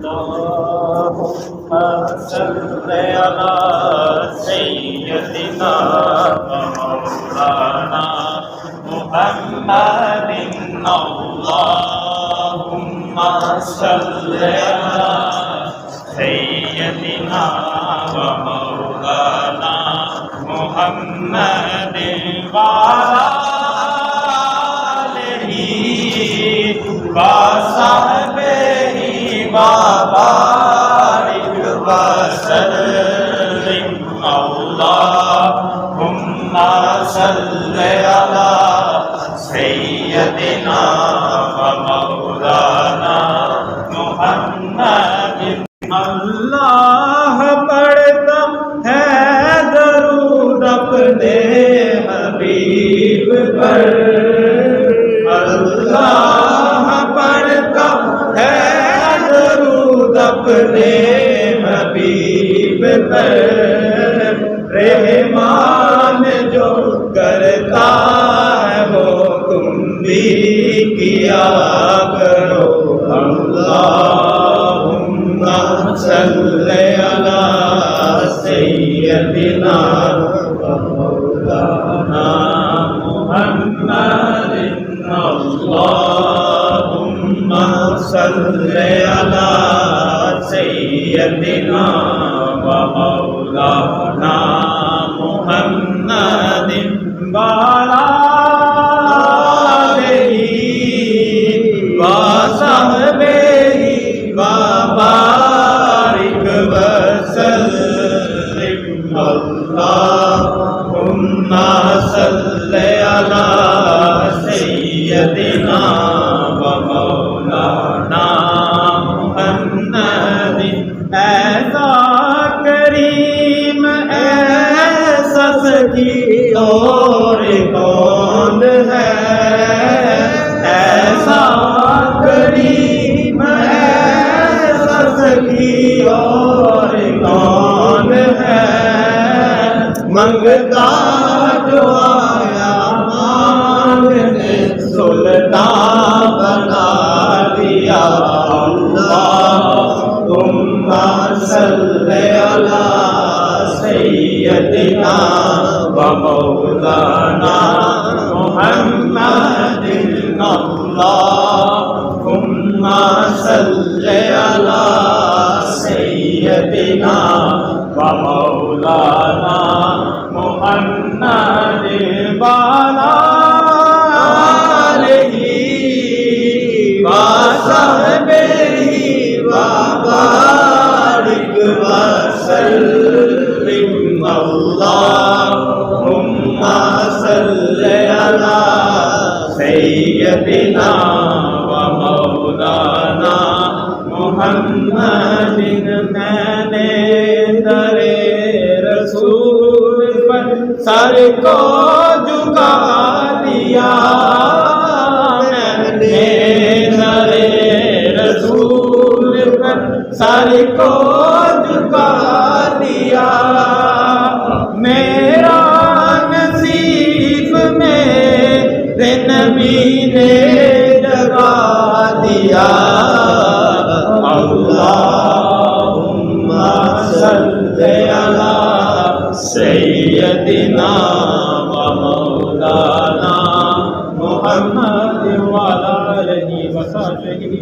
اللهم صل على سيدنا ومولانا محمد اللهم صل على سيدنا ومولانا محمد وعلى آله وصحبه وبارك وسلم اللهم صل على سيدنا ومولانا محمد अल्लाह पढ़ता है दरूद अपने हबीब पर। अल्लाह पढ़ता है दरूद अपने हबीब पर। रहमान जो करता है वो तुम भी किया करो। अल्लाहुम्मा सल्ले अला सय्यदिना व मौलाना मुहम्मदिन। अल्लाहुम्मा सल्ले अला सय्यदिना व मौलाना मुहम्मदिन वाला बारिक वसल्लिम। अल्लाहुम्मा सल्ले अला सय्यदिना व मौलाना मुहम्मदिन। ऐसा करीम ऐसा सखी और कौन है। ऐसा करीम ऐसा सखी और कौन है। मंगता जो आया मांगने सुल्तान बना दिया। अल्लाहुम्मा सल्ले अला सय्यदिना व मौलाना मुहम्मदिन। अल्लाहुम्मा सल्ले अला सय्यदिना व मौलाना मुहम्मदिन वाला आलिही व सहबिही व बारिक वसल्लिम। अल्लाहुम्मा सल्ले अला सय्यदिना व मौलाना मुहम्मदिन। मैंने दरे रसूल पर सर को झुका दिया। मैंने दरे रसूल पर सर को झुका दिया। मेरा नसीब मेरे नबी ने जगा दिया। अल्लाहुम्मा सल्ले अला सय्यदिना व मौलाना मुहम्मद व अला आलिहि व सहबिहि।